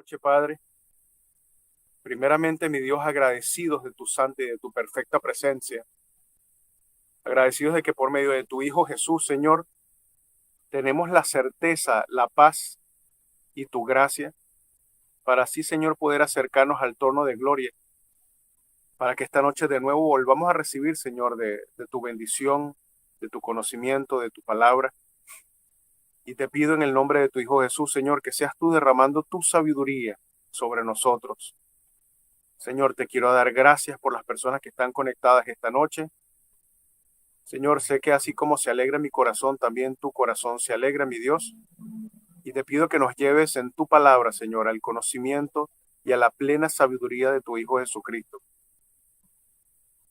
noche, Padre. Primeramente, mi Dios, agradecidos de tu santa y de tu perfecta presencia. Agradecidos de que por medio de tu Hijo Jesús, Señor, tenemos la certeza, la paz y tu gracia para así, Señor, poder acercarnos al trono de gloria, para que esta noche de nuevo volvamos a recibir, Señor, de tu bendición, de tu conocimiento, de tu palabra. Y te pido en el nombre de tu Hijo Jesús, Señor, que seas tú derramando tu sabiduría sobre nosotros. Señor, te quiero dar gracias por las personas que están conectadas esta noche. Señor, sé que así como se alegra mi corazón, también tu corazón se alegra, mi Dios. Y te pido que nos lleves en tu palabra, Señor, al conocimiento y a la plena sabiduría de tu Hijo Jesucristo.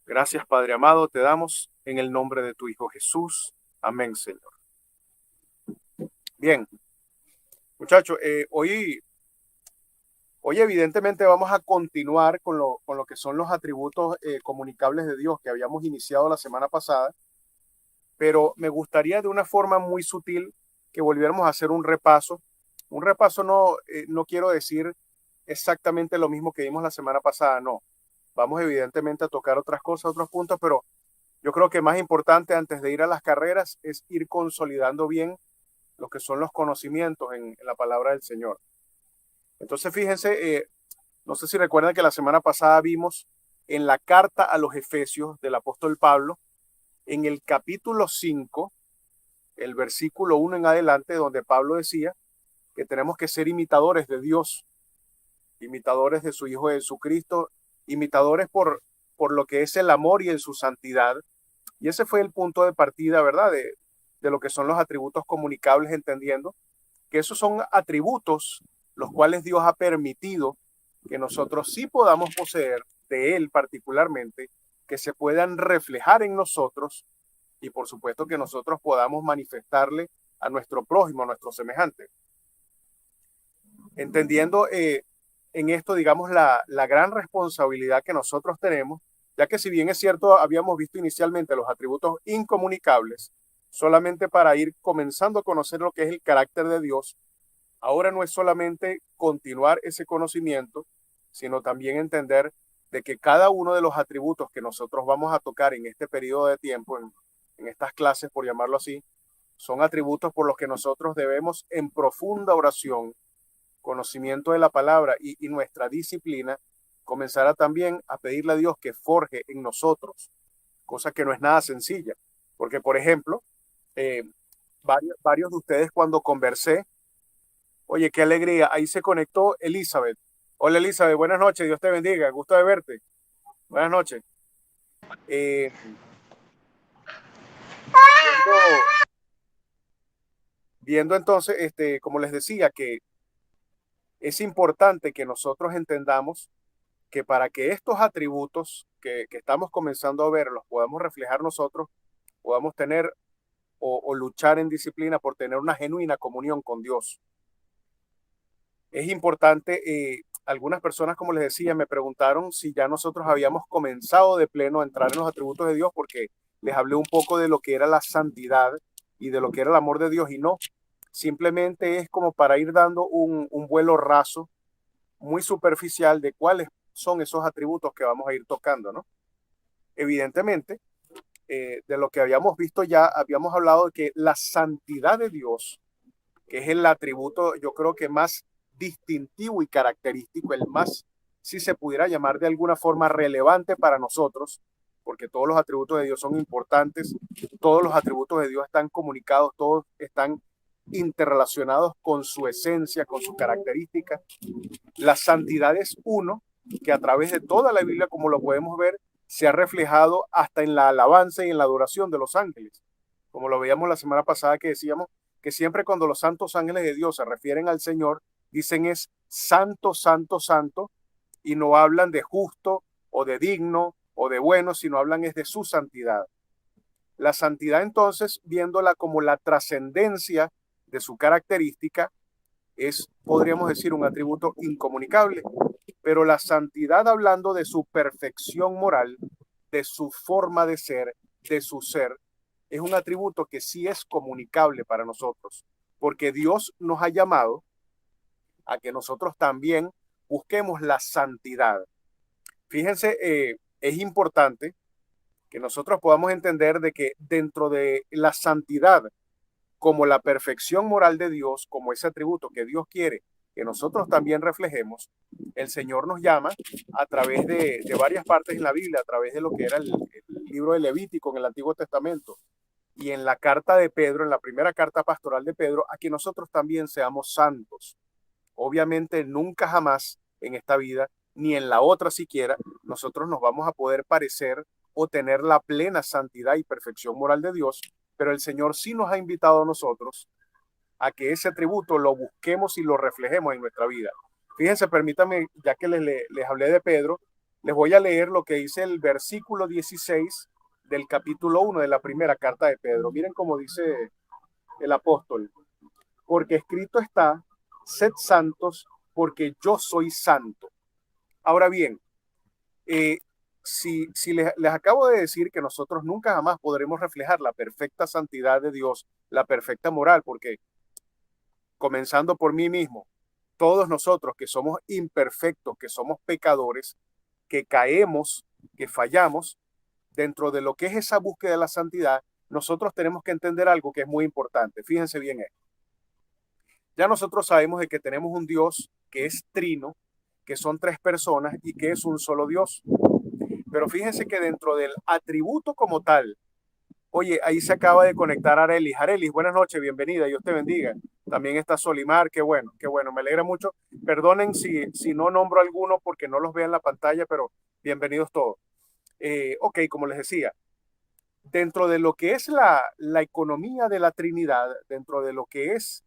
Gracias, Padre amado, te damos en el nombre de tu Hijo Jesús. Amén, Señor. Bien, muchachos, hoy evidentemente vamos a continuar con lo que son los atributos comunicables de Dios que habíamos iniciado la semana pasada, pero me gustaría de una forma muy sutil que volviéramos a hacer un repaso. Un repaso no quiero decir exactamente lo mismo que vimos la semana pasada, no. Vamos evidentemente a tocar otras cosas, otros puntos, pero yo creo que más importante antes de ir a las carreras es ir consolidando bien lo que son los conocimientos en la palabra del Señor. Entonces, fíjense, no sé si recuerdan que la semana pasada vimos en la carta a los Efesios del apóstol Pablo, en el capítulo 5, el versículo 1 en adelante, donde Pablo decía que tenemos que ser imitadores de Dios, imitadores de su Hijo Jesucristo, imitadores por lo que es el amor y en su santidad. Y ese fue el punto de partida, ¿verdad? De lo que son los atributos comunicables, entendiendo que esos son atributos los cuales Dios ha permitido que nosotros sí podamos poseer de Él particularmente, que se puedan reflejar en nosotros y por supuesto que nosotros podamos manifestarle a nuestro prójimo, a nuestro semejante. Entendiendo en esto, digamos, la gran responsabilidad que nosotros tenemos, ya que si bien es cierto, habíamos visto inicialmente los atributos incomunicables, solamente para ir comenzando a conocer lo que es el carácter de Dios, ahora no es solamente continuar ese conocimiento, sino también entender de que cada uno de los atributos que nosotros vamos a tocar en este periodo de tiempo, en estas clases, por llamarlo así, son atributos por los que nosotros debemos en profunda oración, conocimiento de la palabra y nuestra disciplina, comenzará también a pedirle a Dios que forje en nosotros, cosa que no es nada sencilla, porque por ejemplo, eh, varios de ustedes cuando conversé, oye, qué alegría, ahí se conectó Elizabeth. Hola Elizabeth, buenas noches, Dios te bendiga, gusto de verte. Buenas noches. Eh, viendo, viendo entonces, como les decía, que es importante que nosotros entendamos que para que estos atributos que estamos comenzando a ver los podamos reflejar nosotros, podamos tener o luchar en disciplina por tener una genuina comunión con Dios. Es importante, algunas personas, como les decía, me preguntaron si ya nosotros habíamos comenzado de pleno a entrar en los atributos de Dios, porque les hablé un poco de lo que era la santidad y de lo que era el amor de Dios, y no, simplemente es como para ir dando un vuelo raso, muy superficial de cuáles son esos atributos que vamos a ir tocando, ¿no? Evidentemente, de lo que habíamos visto ya, habíamos hablado de que la santidad de Dios, que es el atributo, yo creo que más distintivo y característico, el más, si se pudiera llamar de alguna forma, relevante para nosotros, porque todos los atributos de Dios son importantes, todos los atributos de Dios están comunicados, todos están interrelacionados con su esencia, con su característica. La santidad es uno que a través de toda la Biblia, como lo podemos ver, se ha reflejado hasta en la alabanza y en la adoración de los ángeles. Como lo veíamos la semana pasada que decíamos que siempre cuando los santos ángeles de Dios se refieren al Señor, dicen es santo, santo, santo, y no hablan de justo o de digno o de bueno, sino hablan es de su santidad. La santidad entonces, viéndola como la trascendencia de su característica, es, podríamos decir, un atributo incomunicable, pero la santidad hablando de su perfección moral, de su forma de ser, de su ser, es un atributo que sí es comunicable para nosotros, porque Dios nos ha llamado a que nosotros también busquemos la santidad. Fíjense, es importante que nosotros podamos entender de que dentro de la santidad, como la perfección moral de Dios, como ese atributo que Dios quiere que nosotros también reflejemos, el Señor nos llama a través de varias partes en la Biblia, a través de lo que era el libro de Levítico en el Antiguo Testamento y en la carta de Pedro, en la primera carta pastoral de Pedro, a que nosotros también seamos santos. Obviamente nunca jamás en esta vida, ni en la otra siquiera, nosotros nos vamos a poder parecer o tener la plena santidad y perfección moral de Dios, pero el Señor sí nos ha invitado a nosotros a que ese atributo lo busquemos y lo reflejemos en nuestra vida. Fíjense, permítanme, ya que les hablé de Pedro, les voy a leer lo que dice el versículo 16 del capítulo 1 de la primera carta de Pedro. Miren cómo dice el apóstol, porque escrito está, sed santos porque yo soy santo. Ahora bien, si les acabo de decir que nosotros nunca jamás podremos reflejar la perfecta santidad de Dios, la perfecta moral, porque comenzando por mí mismo, todos nosotros que somos imperfectos, que somos pecadores, que caemos, que fallamos, dentro de lo que es esa búsqueda de la santidad, nosotros tenemos que entender algo que es muy importante. Fíjense bien esto. Ya nosotros sabemos de que tenemos un Dios que es trino, que son tres personas y que es un solo Dios. Pero fíjense que dentro del atributo como tal, oye, ahí se acaba de conectar Arelis. Arelis, buenas noches, bienvenida, Dios te bendiga. También está Solimar, qué bueno, me alegra mucho. Perdonen si no nombro alguno porque no los veo en la pantalla, pero bienvenidos todos. Ok, como les decía, dentro de lo que es la economía de la Trinidad, dentro de lo que es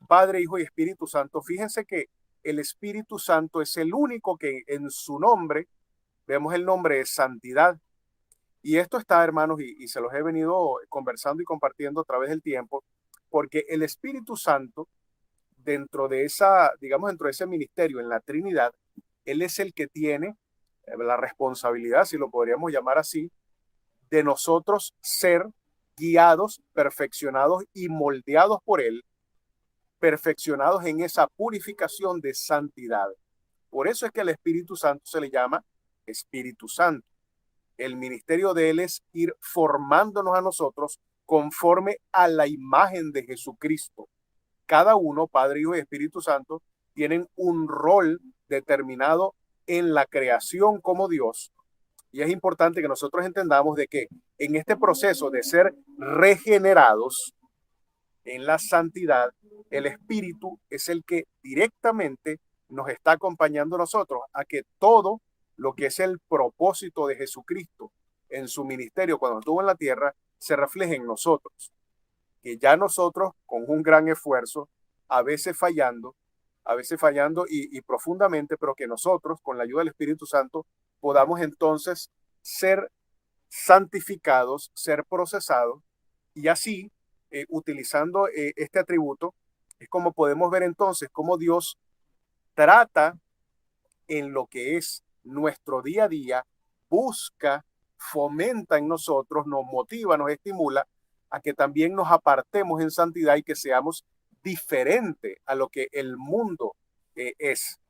Padre, Hijo y Espíritu Santo, fíjense que el Espíritu Santo es el único que en su nombre, vemos el nombre de santidad. Y esto está, hermanos, y se los he venido conversando y compartiendo a través del tiempo, porque el Espíritu Santo, dentro de esa, digamos, dentro de ese ministerio en la Trinidad, Él es el que tiene la responsabilidad, si lo podríamos llamar así, de nosotros ser guiados, perfeccionados y moldeados por Él, perfeccionados en esa purificación de santidad. Por eso es que al Espíritu Santo se le llama Espíritu Santo. El ministerio de Él es ir formándonos a nosotros conforme a la imagen de Jesucristo. Cada uno, Padre, Hijo y Espíritu Santo, tienen un rol determinado en la creación como Dios. Y es importante que nosotros entendamos de que en este proceso de ser regenerados en la santidad, el Espíritu es el que directamente nos está acompañando a nosotros a que todo lo que es el propósito de Jesucristo en su ministerio cuando estuvo en la tierra se refleje en nosotros. Que ya nosotros, con un gran esfuerzo, a veces fallando y profundamente, pero que nosotros, con la ayuda del Espíritu Santo, podamos entonces ser santificados, ser procesados y así, utilizando este atributo, es como podemos ver entonces cómo Dios trata en lo que es nuestro día a día, busca, fomenta en nosotros, nos motiva, nos estimula a que también nos apartemos en santidad y que seamos diferente a lo que el mundo es.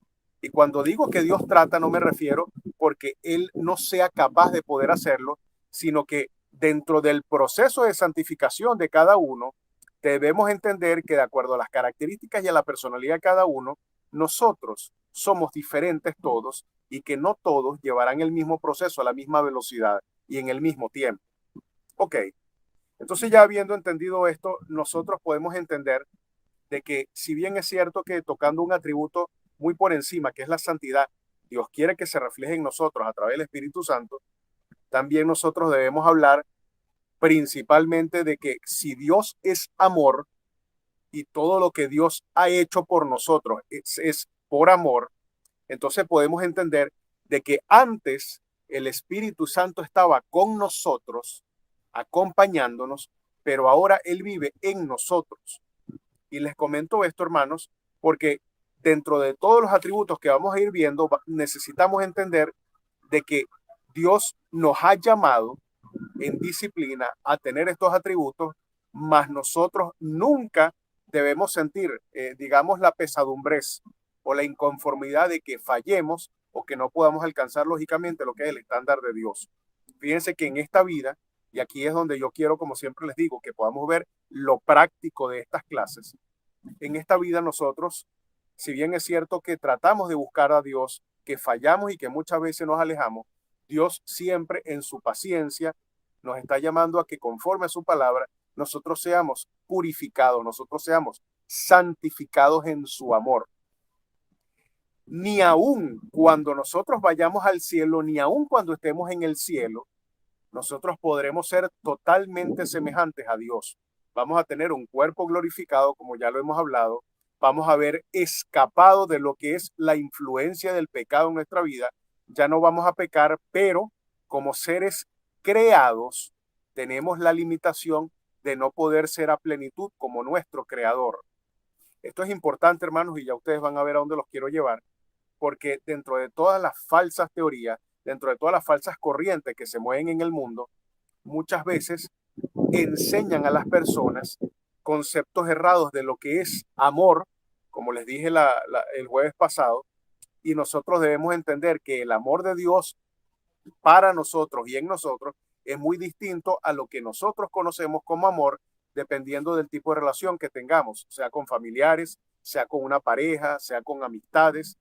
Y cuando digo que Dios trata, no me refiero porque Él no sea capaz de poder hacerlo, sino que dentro del proceso de santificación de cada uno, debemos entender que de acuerdo a las características y a la personalidad de cada uno, nosotros somos diferentes todos y que no todos llevarán el mismo proceso a la misma velocidad y en el mismo tiempo. Ok, entonces ya habiendo entendido esto, nosotros podemos entender de que si bien es cierto que tocando un atributo muy por encima, que es la santidad, Dios quiere que se refleje en nosotros a través del Espíritu Santo, también nosotros debemos hablar principalmente de que si Dios es amor y todo lo que Dios ha hecho por nosotros es por amor, entonces podemos entender de que antes el Espíritu Santo estaba con nosotros, acompañándonos, pero ahora Él vive en nosotros. Y les comento esto, hermanos, porque dentro de todos los atributos que vamos a ir viendo, necesitamos entender de que Dios nos ha llamado en disciplina a tener estos atributos, mas nosotros nunca debemos sentir, digamos, la pesadumbrez o la inconformidad de que fallemos o que no podamos alcanzar lógicamente lo que es el estándar de Dios. Fíjense que en esta vida, y aquí es donde yo quiero, como siempre les digo, que podamos ver lo práctico de estas clases. En esta vida nosotros, si bien es cierto que tratamos de buscar a Dios, que fallamos y que muchas veces nos alejamos, Dios siempre en su paciencia nos está llamando a que conforme a su palabra, nosotros seamos purificados, nosotros seamos santificados en su amor. Ni aun cuando nosotros vayamos al cielo, ni aun cuando estemos en el cielo, nosotros podremos ser totalmente semejantes a Dios. Vamos a tener un cuerpo glorificado, como ya lo hemos hablado. Vamos a haber escapado de lo que es la influencia del pecado en nuestra vida. Ya no vamos a pecar, pero como seres creados, tenemos la limitación de no poder ser a plenitud como nuestro creador. Esto es importante, hermanos, y ya ustedes van a ver a dónde los quiero llevar, porque dentro de todas las falsas teorías, dentro de todas las falsas corrientes que se mueven en el mundo, muchas veces enseñan a las personas conceptos errados de lo que es amor, como les dije el jueves pasado, y nosotros debemos entender que el amor de Dios para nosotros y en nosotros es muy distinto a lo que nosotros conocemos como amor, dependiendo del tipo de relación que tengamos, sea con familiares, sea con una pareja, sea con amistades.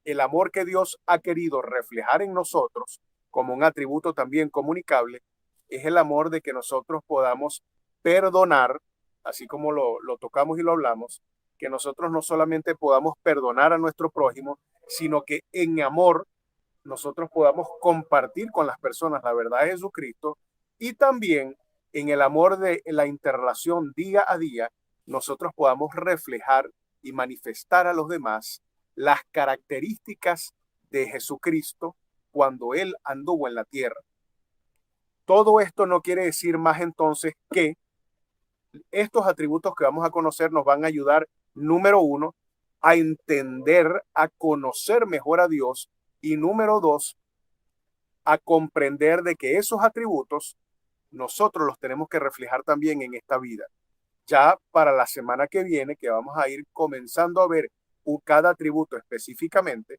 El amor que Dios ha querido reflejar en nosotros como un atributo también comunicable es el amor de que nosotros podamos perdonar, así como lo tocamos y lo hablamos, que nosotros no solamente podamos perdonar a nuestro prójimo, sino que en amor nosotros podamos compartir con las personas la verdad de Jesucristo, y también en el amor de la interrelación día a día, nosotros podamos reflejar y manifestar a los demás las características de Jesucristo cuando Él anduvo en la tierra. Todo esto no quiere decir más entonces que estos atributos que vamos a conocer nos van a ayudar, número uno, a entender, a conocer mejor a Dios, y número dos, a comprender de que esos atributos nosotros los tenemos que reflejar también en esta vida. Ya para la semana que viene, que vamos a ir comenzando a ver cada atributo específicamente,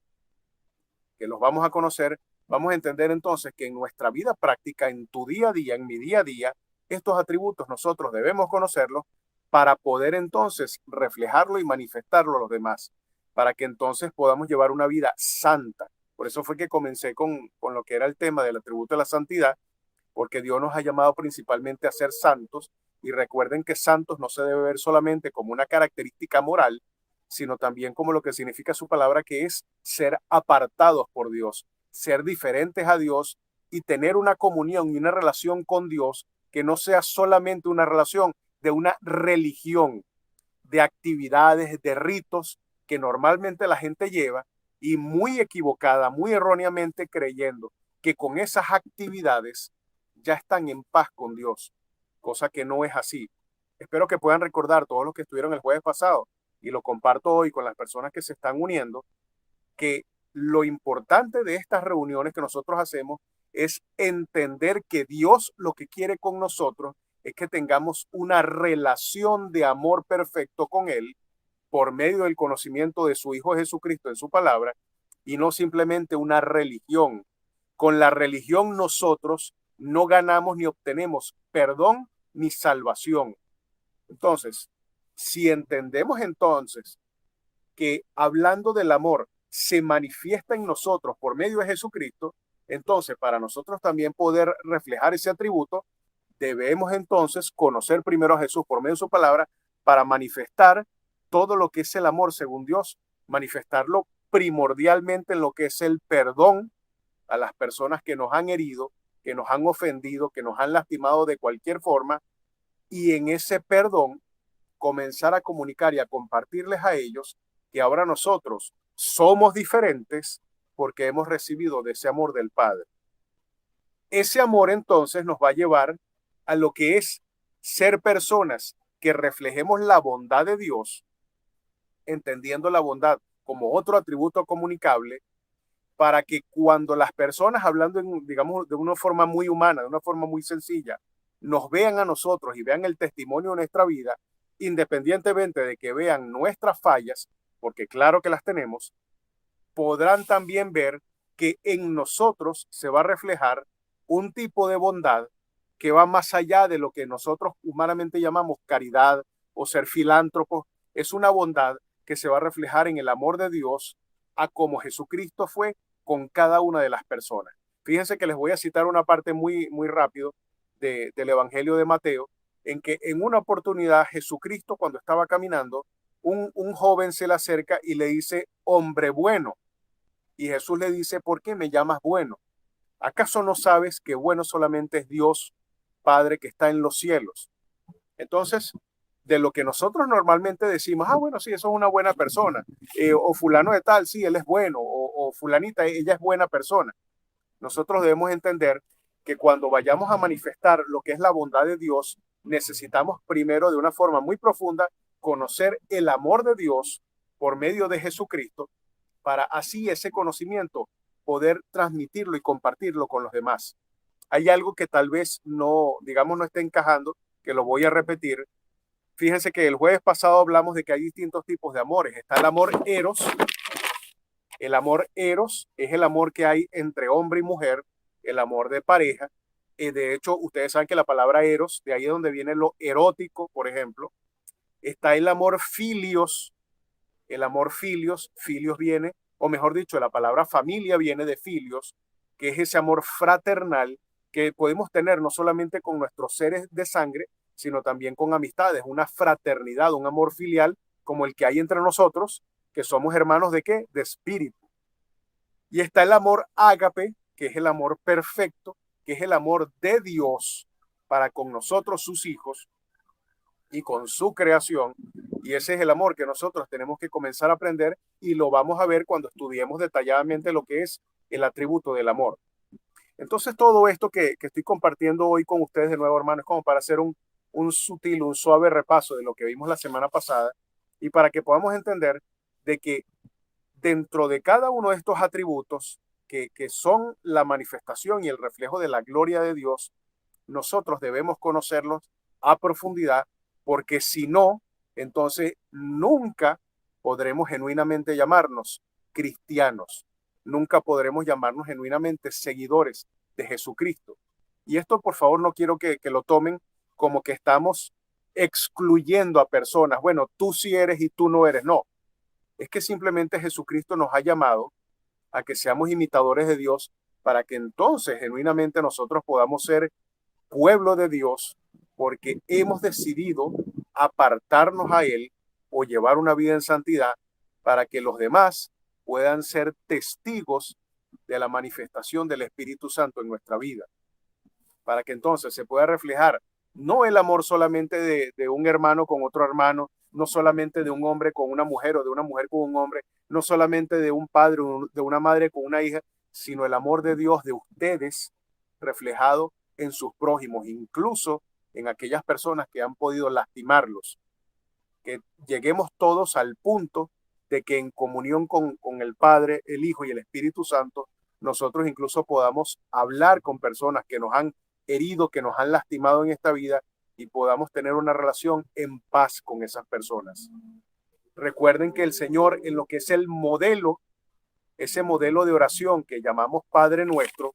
que los vamos a conocer, vamos a entender entonces que en nuestra vida práctica, en tu día a día, en mi día a día, estos atributos nosotros debemos conocerlos para poder entonces reflejarlo y manifestarlo a los demás, para que entonces podamos llevar una vida santa. Por eso fue que comencé con lo que era el tema del atributo de la santidad, porque Dios nos ha llamado principalmente a ser santos, y recuerden que santos no se debe ver solamente como una característica moral, sino también como lo que significa su palabra, que es ser apartados por Dios, ser diferentes a Dios y tener una comunión y una relación con Dios que no sea solamente una relación de una religión, de actividades, de ritos que normalmente la gente lleva, y muy equivocada, muy erróneamente creyendo que con esas actividades ya están en paz con Dios, cosa que no es así. Espero que puedan recordar todos los que estuvieron el jueves pasado, y lo comparto hoy con las personas que se están uniendo, que lo importante de estas reuniones que nosotros hacemos es entender que Dios lo que quiere con nosotros es que tengamos una relación de amor perfecto con Él por medio del conocimiento de su Hijo Jesucristo en su palabra, y no simplemente una religión. Con la religión nosotros no ganamos ni obtenemos perdón ni salvación. Entonces, si entendemos entonces que hablando del amor se manifiesta en nosotros por medio de Jesucristo, entonces para nosotros también poder reflejar ese atributo, debemos entonces conocer primero a Jesús por medio de su palabra para manifestar todo lo que es el amor según Dios, manifestarlo primordialmente en lo que es el perdón a las personas que nos han herido, que nos han ofendido, que nos han lastimado de cualquier forma, y en ese perdón comenzar a comunicar y a compartirles a ellos que ahora nosotros somos diferentes porque hemos recibido de ese amor del Padre. Ese amor entonces nos va a llevar a lo que es ser personas que reflejemos la bondad de Dios, entendiendo la bondad como otro atributo comunicable, para que cuando las personas, hablando digamos de una forma muy humana, de una forma muy sencilla, nos vean a nosotros y vean el testimonio de nuestra vida, independientemente de que vean nuestras fallas, porque claro que las tenemos, podrán también ver que en nosotros se va a reflejar un tipo de bondad que va más allá de lo que nosotros humanamente llamamos caridad o ser filántropos. Es una bondad que se va a reflejar en el amor de Dios a como Jesucristo fue con cada una de las personas. Fíjense que les voy a citar una parte muy rápido del Evangelio de Mateo, en que en una oportunidad Jesucristo, cuando estaba caminando, un joven se le acerca y le dice, hombre bueno. Y Jesús le dice, ¿por qué me llamas bueno? ¿Acaso no sabes que bueno solamente es Dios Padre que está en los cielos? Entonces, de lo que nosotros normalmente decimos, bueno, sí, eso es una buena persona, o fulano de tal, sí, él es bueno, o fulanita, ella es buena persona. Nosotros debemos entender que cuando vayamos a manifestar lo que es la bondad de Dios, necesitamos primero de una forma muy profunda conocer el amor de Dios por medio de Jesucristo, para así ese conocimiento poder transmitirlo y compartirlo con los demás. Hay algo que tal vez no, digamos, no esté encajando, que lo voy a repetir. Fíjense que el jueves pasado hablamos de que hay distintos tipos de amores. Está el amor eros. El amor eros es el amor que hay entre hombre y mujer, el amor de pareja. De hecho, ustedes saben que la palabra eros, de ahí es donde viene lo erótico, por ejemplo. Está el amor filios. El amor filios, filios viene, o mejor dicho, la palabra familia viene de filios, que es ese amor fraternal que podemos tener no solamente con nuestros seres de sangre, sino también con amistades, una fraternidad, un amor filial como el que hay entre nosotros, que somos hermanos de qué? De espíritu. Y está el amor ágape, que es el amor perfecto, que es el amor de Dios para con nosotros, sus hijos, y con su creación. Y ese es el amor que nosotros tenemos que comenzar a aprender y lo vamos a ver cuando estudiemos detalladamente lo que es el atributo del amor. Entonces todo esto que estoy compartiendo hoy con ustedes de nuevo, hermanos, es como para hacer un sutil, un suave repaso de lo que vimos la semana pasada y para que podamos entender de que dentro de cada uno de estos atributos que son la manifestación y el reflejo de la gloria de Dios, nosotros debemos conocerlos a profundidad, porque si no, entonces nunca podremos genuinamente llamarnos cristianos, nunca podremos llamarnos genuinamente seguidores de Jesucristo. Y esto, por favor, no quiero que lo tomen como que estamos excluyendo a personas. Bueno, tú sí eres y tú no eres. No, es que simplemente Jesucristo nos ha llamado a que seamos imitadores de Dios para que entonces genuinamente nosotros podamos ser pueblo de Dios, porque hemos decidido apartarnos a Él o llevar una vida en santidad para que los demás puedan ser testigos de la manifestación del Espíritu Santo en nuestra vida, para que entonces se pueda reflejar no el amor solamente de un hermano con otro hermano, no solamente de un hombre con una mujer o de una mujer con un hombre, no solamente de un padre o de una madre con una hija, sino el amor de Dios de ustedes reflejado en sus prójimos, incluso en aquellas personas que han podido lastimarlos. Que lleguemos todos al punto de que en comunión con el Padre, el Hijo y el Espíritu Santo, nosotros incluso podamos hablar con personas que nos han herido, que nos han lastimado en esta vida y podamos tener una relación en paz con esas personas. Recuerden que el Señor, en lo que es el modelo, ese modelo de oración que llamamos Padre Nuestro,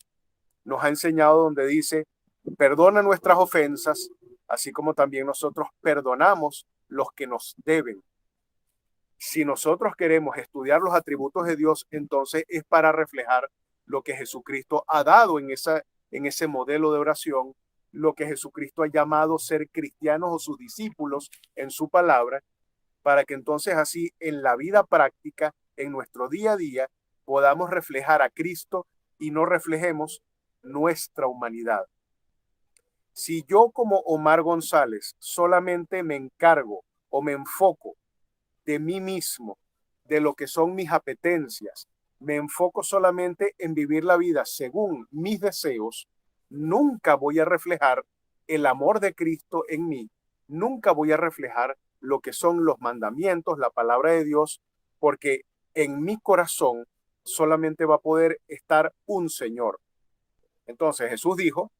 nos ha enseñado donde dice, perdona nuestras ofensas, así como también nosotros perdonamos los que nos deben. Si nosotros queremos estudiar los atributos de Dios, entonces es para reflejar lo que Jesucristo ha dado en ese modelo de oración, lo que Jesucristo ha llamado ser cristianos o sus discípulos en su palabra, para que entonces así en la vida práctica, en nuestro día a día, podamos reflejar a Cristo y no reflejemos nuestra humanidad. Si yo como Omar González solamente me encargo o me enfoco de mí mismo, de lo que son mis apetencias, me enfoco solamente en vivir la vida según mis deseos, nunca voy a reflejar el amor de Cristo en mí, nunca voy a reflejar lo que son los mandamientos, la palabra de Dios, porque en mi corazón solamente va a poder estar un Señor. Entonces Jesús dijo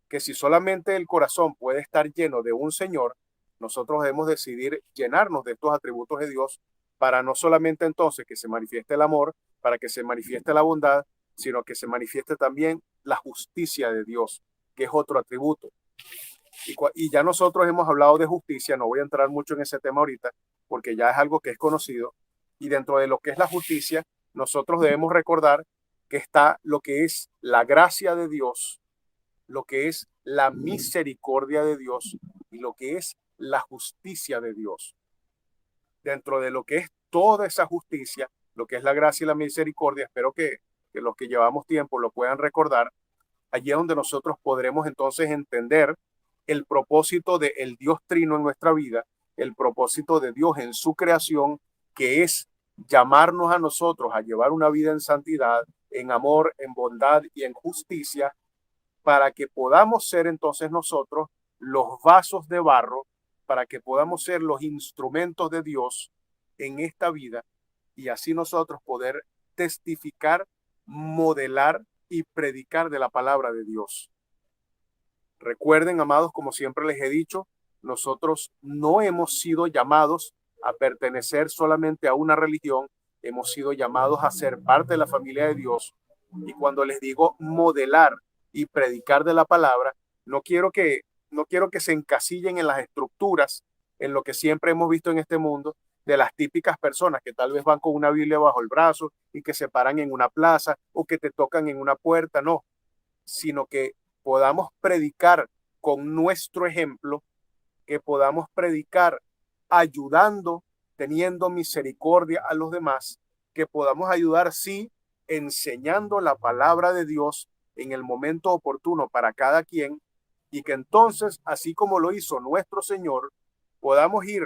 que si solamente el corazón puede estar lleno de un Señor, nosotros debemos decidir llenarnos de estos atributos de Dios para no solamente entonces que se manifieste el amor, para que se manifieste la bondad, sino que se manifieste también la justicia de Dios, que es otro atributo. Y ya nosotros hemos hablado de justicia, no voy a entrar mucho en ese tema ahorita, porque ya es algo que es conocido. Y dentro de lo que es la justicia, nosotros debemos recordar que está lo que es la gracia de Dios, lo que es la misericordia de Dios y lo que es la justicia de Dios. Dentro de lo que es toda esa justicia, lo que es la gracia y la misericordia, espero que los que llevamos tiempo lo puedan recordar. Allí es donde nosotros podremos entonces entender el propósito del Dios Trino en nuestra vida, el propósito de Dios en su creación, que es llamarnos a nosotros a llevar una vida en santidad, en amor, en bondad y en justicia, para que podamos ser entonces nosotros los vasos de barro, para que podamos ser los instrumentos de Dios en esta vida y así nosotros poder testificar, modelar y predicar de la palabra de Dios. Recuerden, amados, como siempre les he dicho, nosotros no hemos sido llamados a pertenecer solamente a una religión, hemos sido llamados a ser parte de la familia de Dios. Y cuando les digo modelar y predicar de la palabra, no quiero que se encasillen en las estructuras, en lo que siempre hemos visto en este mundo, de las típicas personas que tal vez van con una Biblia bajo el brazo y que se paran en una plaza o que te tocan en una puerta, no, sino que podamos predicar con nuestro ejemplo, que podamos predicar ayudando, teniendo misericordia a los demás, que podamos ayudar, sí, enseñando la palabra de Dios en el momento oportuno para cada quien, y que entonces, así como lo hizo nuestro Señor, podamos ir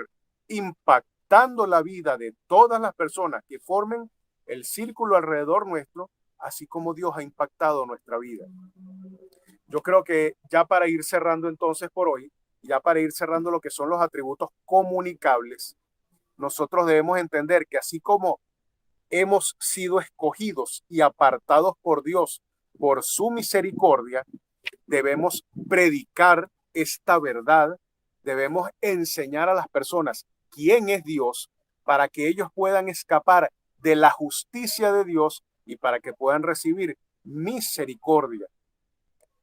impactando la vida de todas las personas que formen el círculo alrededor nuestro, así como Dios ha impactado nuestra vida. Yo creo que ya para ir cerrando entonces por hoy, ya para ir cerrando lo que son los atributos comunicables, nosotros debemos entender que así como hemos sido escogidos y apartados por Dios por su misericordia, debemos predicar esta verdad, debemos enseñar a las personas quién es Dios para que ellos puedan escapar de la justicia de Dios y para que puedan recibir misericordia.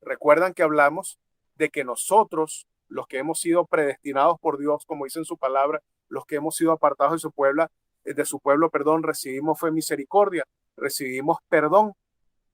Recuerdan que hablamos de que nosotros, los que hemos sido predestinados por Dios, como dice en su palabra, los que hemos sido apartados de su pueblo, perdón, recibimos fue misericordia, recibimos perdón.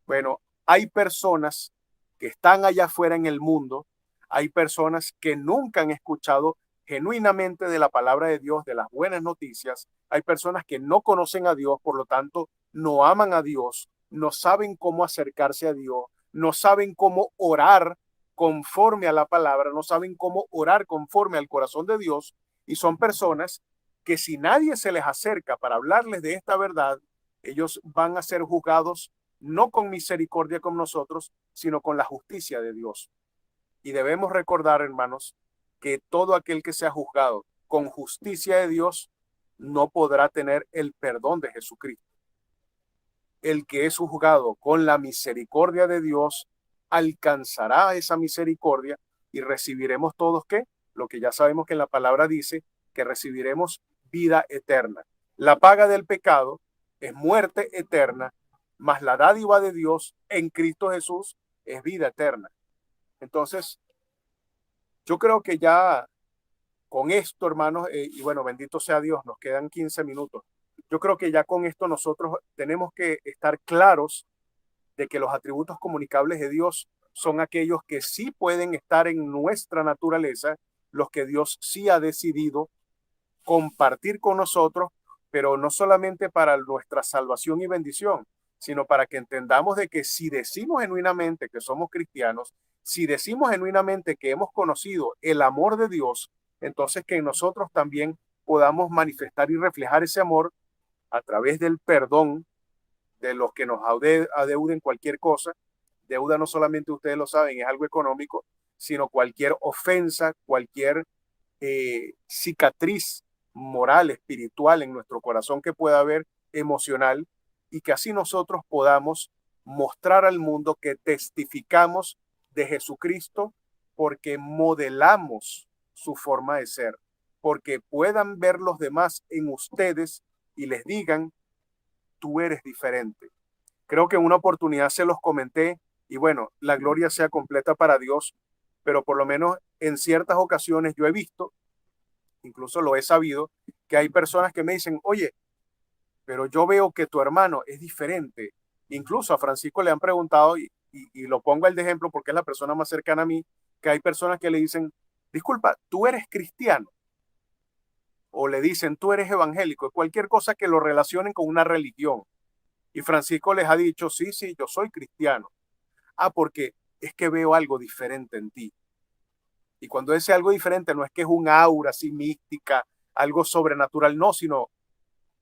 Bueno, hay personas que están allá afuera en el mundo, hay personas que nunca han escuchado genuinamente de la palabra de Dios, de las buenas noticias, hay personas que no conocen a Dios, por lo tanto, no aman a Dios, no saben cómo acercarse a Dios, no saben cómo orar conforme a la palabra, no saben cómo orar conforme al corazón de Dios, y son personas que si nadie se les acerca para hablarles de esta verdad, ellos van a ser juzgados no con misericordia con nosotros, sino con la justicia de Dios. Y debemos recordar, hermanos, que todo aquel que sea juzgado con justicia de Dios no podrá tener el perdón de Jesucristo. El que es juzgado con la misericordia de Dios alcanzará esa misericordia y recibiremos todos, ¿qué? Lo que ya sabemos que en la palabra dice, que recibiremos vida eterna. La paga del pecado es muerte eterna, mas la dádiva de Dios en Cristo Jesús es vida eterna. Entonces, yo creo que ya con esto, hermanos, y bueno, bendito sea Dios, nos quedan 15 minutos. Yo creo que ya con esto nosotros tenemos que estar claros de que los atributos comunicables de Dios son aquellos que sí pueden estar en nuestra naturaleza, los que Dios sí ha decidido compartir con nosotros, pero no solamente para nuestra salvación y bendición, sino para que entendamos de que si decimos genuinamente que somos cristianos, si decimos genuinamente que hemos conocido el amor de Dios, entonces que nosotros también podamos manifestar y reflejar ese amor a través del perdón de los que nos adeuden cualquier cosa. Deuda no solamente ustedes lo saben, es algo económico, sino cualquier ofensa, cualquier cicatriz moral, espiritual en nuestro corazón que pueda haber, emocional, y que así nosotros podamos mostrar al mundo que testificamos de Jesucristo porque modelamos su forma de ser, porque puedan ver los demás en ustedes y les digan, tú eres diferente. Creo que en una oportunidad se los comenté y bueno, la gloria sea completa para Dios, pero por lo menos en ciertas ocasiones yo he visto, incluso lo he sabido, que hay personas que me dicen, oye, pero yo veo que tu hermano es diferente. Incluso a Francisco le han preguntado, y lo pongo el de ejemplo porque es la persona más cercana a mí, que hay personas que le dicen, disculpa, tú eres cristiano, o le dicen, tú eres evangélico, cualquier cosa que lo relacionen con una religión. Y Francisco les ha dicho, sí, sí, yo soy cristiano. Ah, porque es que veo algo diferente en ti. Y cuando ese algo diferente no es que es un aura así mística, algo sobrenatural, no, sino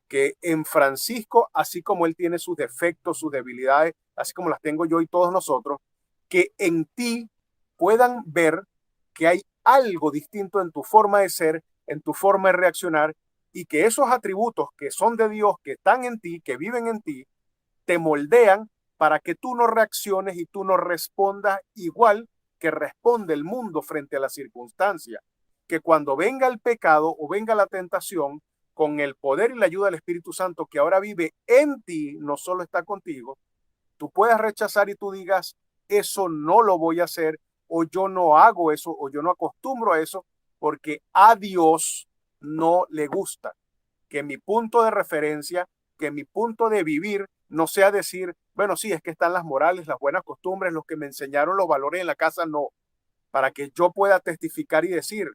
que en Francisco, así como él tiene sus defectos, sus debilidades, así como las tengo yo y todos nosotros, que en ti puedan ver que hay algo distinto en tu forma de ser, en tu forma de reaccionar, y que esos atributos que son de Dios, que están en ti, que viven en ti, te moldean para que tú no reacciones y tú no respondas igual que responde el mundo frente a la circunstancia. Que cuando venga el pecado o venga la tentación, con el poder y la ayuda del Espíritu Santo que ahora vive en ti, no solo está contigo, tú puedas rechazar y tú digas, eso no lo voy a hacer, o yo no hago eso, o yo no acostumbro a eso, porque a Dios no le gusta que mi punto de referencia, que mi punto de vivir no sea decir, bueno, sí, es que están las morales, las buenas costumbres, los que me enseñaron los valores en la casa, no, para que yo pueda testificar y decir,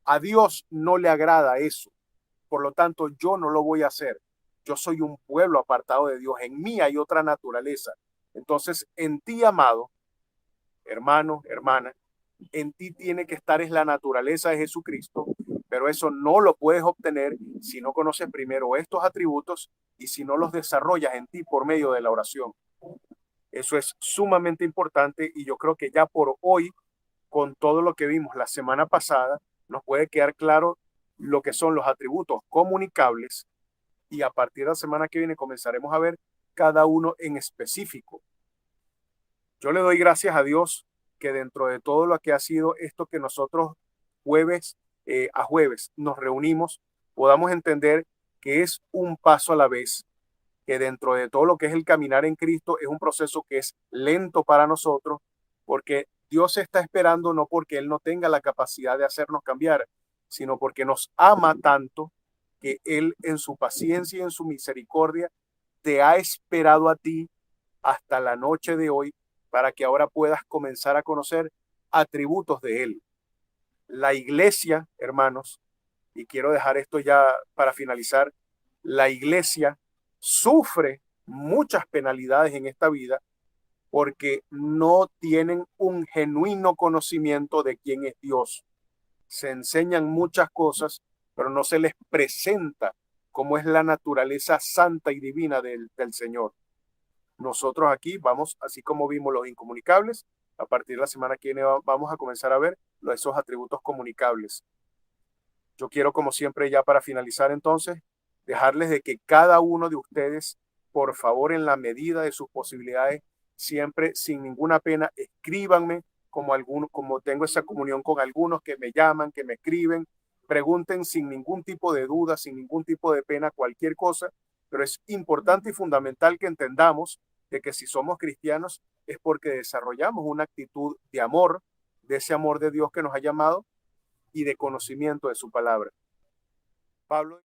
a Dios no le agrada eso, por lo tanto yo no lo voy a hacer. Yo soy un pueblo apartado de Dios, en mí hay otra naturaleza. Entonces, en ti, amado, hermano, hermana, en ti tiene que estar es la naturaleza de Jesucristo, pero eso no lo puedes obtener si no conoces primero estos atributos y si no los desarrollas en ti por medio de la oración. Eso es sumamente importante y yo creo que ya por hoy, con todo lo que vimos la semana pasada, nos puede quedar claro lo que son los atributos comunicables y a partir de la semana que viene comenzaremos a ver cada uno en específico. Yo le doy gracias a Dios que dentro de todo lo que ha sido esto que nosotros jueves a jueves nos reunimos, podamos entender que es un paso a la vez, que dentro de todo lo que es el caminar en Cristo es un proceso que es lento para nosotros, porque Dios está esperando no porque Él no tenga la capacidad de hacernos cambiar, sino porque nos ama tanto que Él en su paciencia y en su misericordia te ha esperado a ti hasta la noche de hoy para que ahora puedas comenzar a conocer atributos de Él. La iglesia, hermanos, y quiero dejar esto ya para finalizar, la iglesia sufre muchas penalidades en esta vida porque no tienen un genuino conocimiento de quién es Dios. Se enseñan muchas cosas, pero no se les presenta cómo es la naturaleza santa y divina del Señor. Nosotros aquí vamos, así como vimos los incomunicables, a partir de la semana que viene vamos a comenzar a ver esos atributos comunicables. Yo quiero, como siempre, ya para finalizar entonces, dejarles de que cada uno de ustedes, por favor, en la medida de sus posibilidades, siempre sin ninguna pena, escríbanme como tengo esa comunión con algunos que me llaman, que me escriben, pregunten sin ningún tipo de duda, sin ningún tipo de pena, cualquier cosa, pero es importante y fundamental que entendamos de que si somos cristianos es porque desarrollamos una actitud de amor, de ese amor de Dios que nos ha llamado y de conocimiento de su palabra. Pablo.